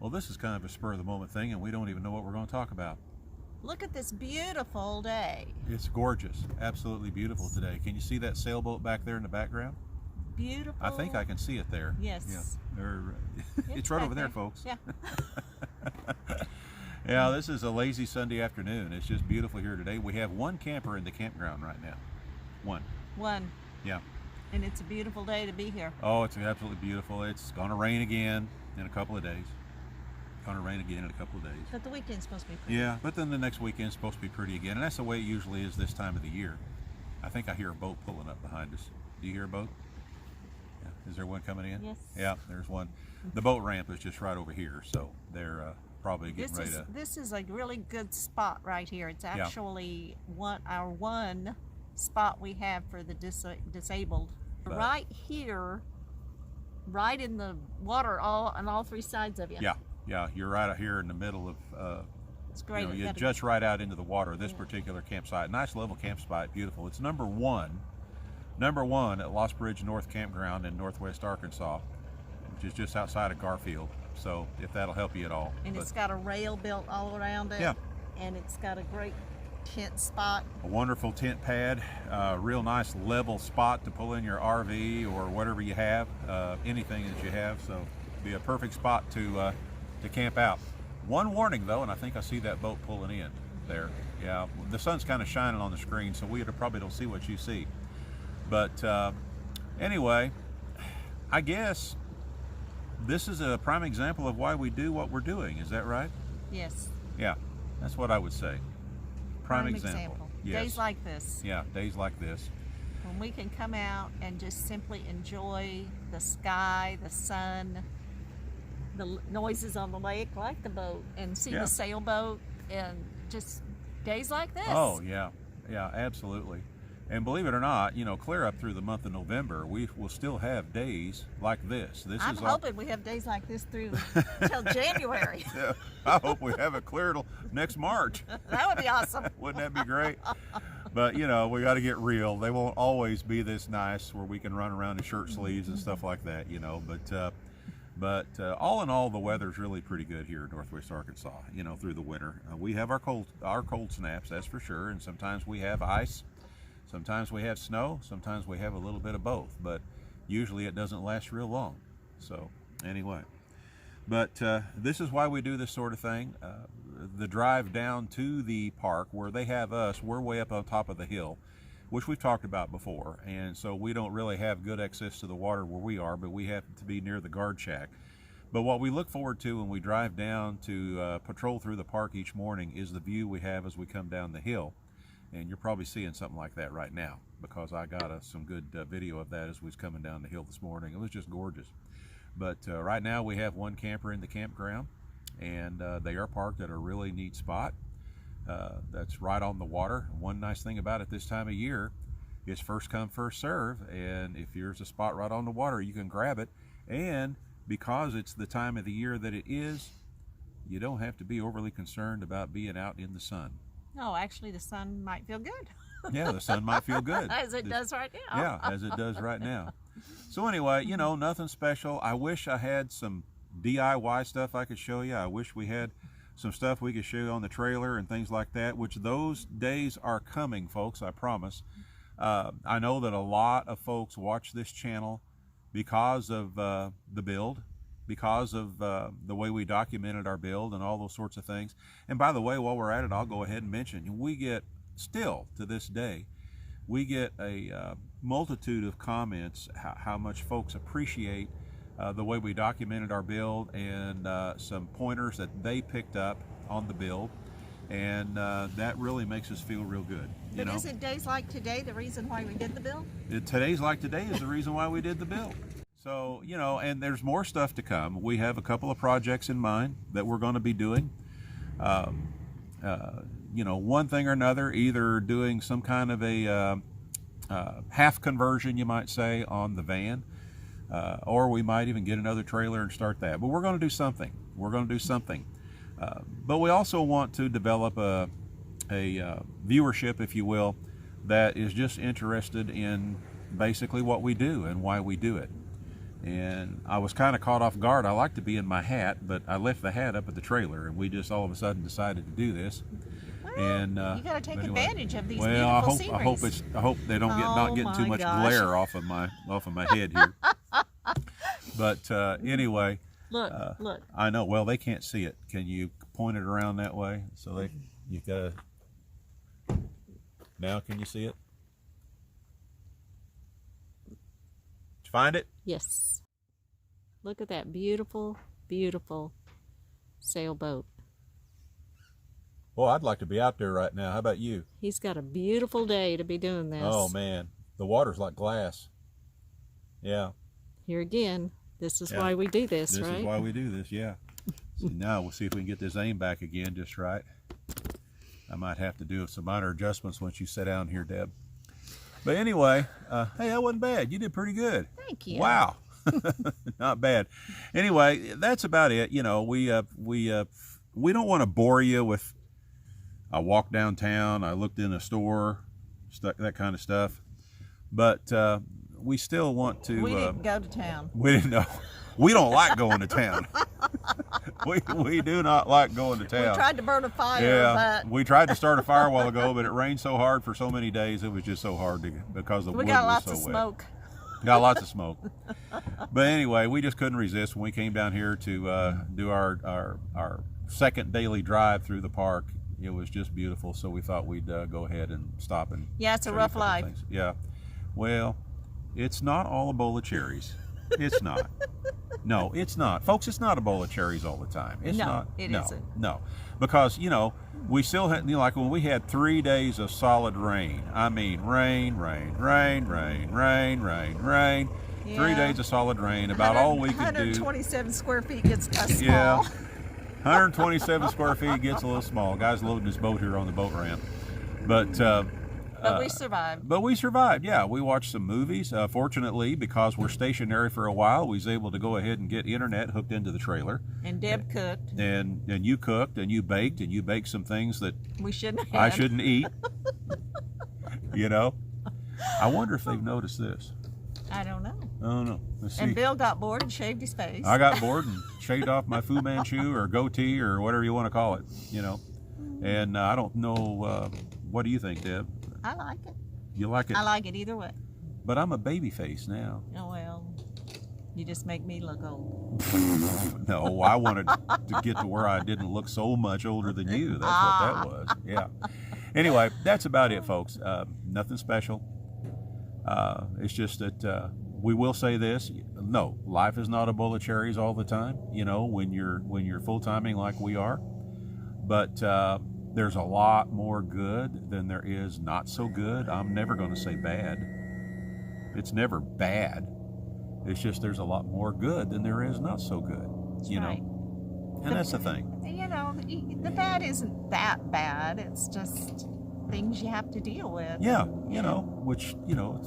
Well, this is kind of a spur of the moment thing, and we don't even know what we're going to talk about. Look at this beautiful day. It's gorgeous, absolutely beautiful today. Can you see that sailboat back there in the background? Beautiful. I think I can see it there. Yes. Yeah. It's right over there, folks. Yeah. Yeah, this is a lazy Sunday afternoon. It's just beautiful here today. We have one camper in the campground right now. One. Yeah. And it's a beautiful day to be here. Oh, it's absolutely beautiful. It's going to rain again in a couple of days. Going to rain again in a couple of days. But the weekend's supposed to be pretty. Yeah, but then the next weekend's supposed to be pretty again. And that's the way it usually is this time of the year. I think I hear a boat pulling up behind us. Do you hear a boat? Yeah. Is there one coming in? Yes. Yeah, there's one. The boat ramp is just right over here, so they're probably getting ready to... This is a really good spot right here. It's actually our one spot we have for the disabled. Right here, right in the water on all three sides of you. Yeah, you're right out here in the middle of... it's great. You're just right out into the water, this particular campsite. Nice level campsite, beautiful. It's number one at Lost Bridge North Campground in northwest Arkansas, which is just outside of Garfield. So if that'll help you at all. And it's got a rail built all around it. Yeah. And it's got a great tent spot. A wonderful tent pad, real nice level spot to pull in your RV or whatever you have, anything that you have. So it'd be a perfect spot to camp out. One warning though, and I think I see that boat pulling in there. Yeah, the sun's kind of shining on the screen, so we probably don't see what you see. But anyway, I guess this is a prime example of why we do what we're doing. Is that right? Yes. Yeah, that's what I would say. Prime example. Yes. Days like this. Yeah, days like this. When we can come out and just simply enjoy the sky, the sun, the noises on the lake like the boat, and see the sailboat, and just days like this. Oh yeah, absolutely. And believe it or not, clear up through the month of November, we will still have days like this. I'm hoping we have days like this through till January. Yeah, I hope we have it clear till next March. That would be awesome. Wouldn't that be great? But we got to get real. They won't always be this nice where we can run around in shirt sleeves and stuff like that. But all in all, the weather's really pretty good here in northwest Arkansas. Through the winter, we have our cold snaps, that's for sure, and sometimes we have ice. Sometimes we have snow, sometimes we have a little bit of both, but usually it doesn't last real long. So anyway, but this is why we do this sort of thing. The drive down to the park where they have us, we're way up on top of the hill, which we've talked about before, and so we don't really have good access to the water where we are, but we happen to be near the guard shack. But what we look forward to when we drive down to patrol through the park each morning is the view we have as we come down the hill. And you're probably seeing something like that right now, because I got some good video of that as we was coming down the hill this morning. It was just gorgeous. But right now we have one camper in the campground, and they are parked at a really neat spot that's right on the water. One nice thing about it this time of year is first come, first serve, and if there's a spot right on the water, you can grab it. And because it's the time of the year that it is, you don't have to be overly concerned about being out in the sun. No, actually the sun might feel good. Yeah, the sun might feel good. As it does right now. Yeah, as it does right now. So anyway, nothing special. I wish I had some DIY stuff I could show you. I wish we had some stuff we could show you on the trailer and things like that, which those days are coming, folks, I promise. I know that a lot of folks watch this channel because of the build, because of the way we documented our build and all those sorts of things. And by the way, while we're at it, I'll go ahead and mention, we get, still to this day, we get a multitude of comments how much folks appreciate the way we documented our build, and some pointers that they picked up on the build. And that really makes us feel real good. But isn't days like today the reason why we did the build? Today's like today is the reason why we did the build. So, and there's more stuff to come. We have a couple of projects in mind that we're going to be doing. One thing or another, either doing some kind of a half conversion, you might say, on the van, or we might even get another trailer and start that. But we're going to do something. But we also want to develop a viewership, if you will, that is just interested in basically what we do and why we do it. And I was kind of caught off guard. I like to be in my hat, but I left the hat up at the trailer, and we just all of a sudden decided to do this. Well, And you got to take advantage of these well, beautiful sceneries. I hope they don't not getting too much glare off of my head here. But anyway, look. I know. Well, they can't see it. Can you point it around that way so you gotta? Now, can you see it? Did you find it? Yes. Look at that beautiful, beautiful sailboat. Well, I'd like to be out there right now. How about you? He's got a beautiful day to be doing this. Oh man, the water's like glass. Yeah. Here again, this is why we do this, right? This is why we do this, yeah. So now we'll see if we can get this aim back again just right. I might have to do some minor adjustments once you sit down here, Deb. But anyway, hey, that wasn't bad. You did pretty good. Thank you. Wow. Not bad. Anyway, that's about it. You know, we don't want to bore you with I walked downtown, I looked in a store, that kind of stuff. But we still want to. We didn't go to town. We didn't know. We don't like going to town. we do not like going to town. We tried to burn a fire, but we tried to start a fire a while ago, but it rained so hard for so many days it was just so hard to because the wood was so wet. We got lots of smoke. Got lots of smoke. But anyway, we just couldn't resist when we came down here to do our second daily drive through the park. It was just beautiful, so we thought we'd go ahead and stop and. Yeah, it's a rough life. Things. Yeah, well, it's not all a bowl of cherries. It's not. No, it's not. Folks, it's not a bowl of cherries all the time. It's not. It isn't. No, because, you know, we still had, you know, like when we had 3 days of solid rain. I mean, rain. Yeah. 3 days of solid rain, about all we could do. 127 square feet gets small. Yeah. 127 square feet gets a little small. Guy's loading his boat here on the boat ramp. But we survived. But we survived, yeah. We watched some movies. Fortunately, because we're stationary for a while, we was able to go ahead and get internet hooked into the trailer. And Deb cooked. And you cooked, and you baked some things that we shouldn't have. I shouldn't eat. You know? I wonder if they've noticed this. I don't know. I don't know. Let's see. And Bill got bored and shaved his face. I got bored and shaved off my Fu Manchu or goatee or whatever you want to call it, you know. And I don't know, what do you think, Deb? I like it. You like it? I like it either way. But I'm a baby face now. Oh, well, you just make me look old. No, I wanted to get to where I didn't look so much older than you. That's what that was. Yeah. Anyway, that's about it, folks. Nothing special. It's just that we will say this. No, life is not a bowl of cherries all the time, you know, when you're full-timing like we are. But there's a lot more good than there is not so good. I'm never going to say bad. It's never bad. It's just there's a lot more good than there is not so good, you know. And that's the thing. You know, the bad isn't that bad. It's just things you have to deal with. Yeah, you know, which, you know,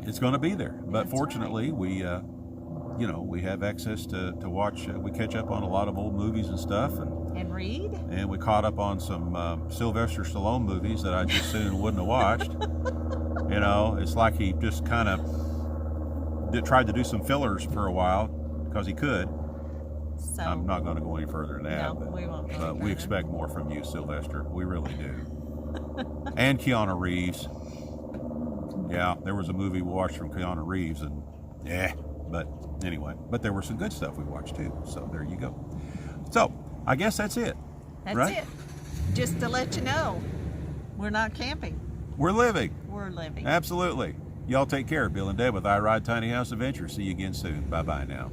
it's going to be there. But That's fortunately, we, you know, we have access to watch. We catch up on a lot of old movies and stuff, and read. And we caught up on some Sylvester Stallone movies that I just soon wouldn't have watched. You know, it's like he just kind of tried to do some fillers for a while because he could. So, I'm not going to go any further than that. No, we won't go But we further. expect more from you, Sylvester. We really do. And Keanu Reeves. Yeah, there was a movie we watched from Keanu Reeves, and but anyway. But there was some good stuff we watched too. So there you go. So I guess that's it. That's right? it. Just to let you know, we're not camping. We're living. We're living. Absolutely. Y'all take care. Bill and Deb with I Ride Tiny House Adventure. See you again soon. Bye-bye now.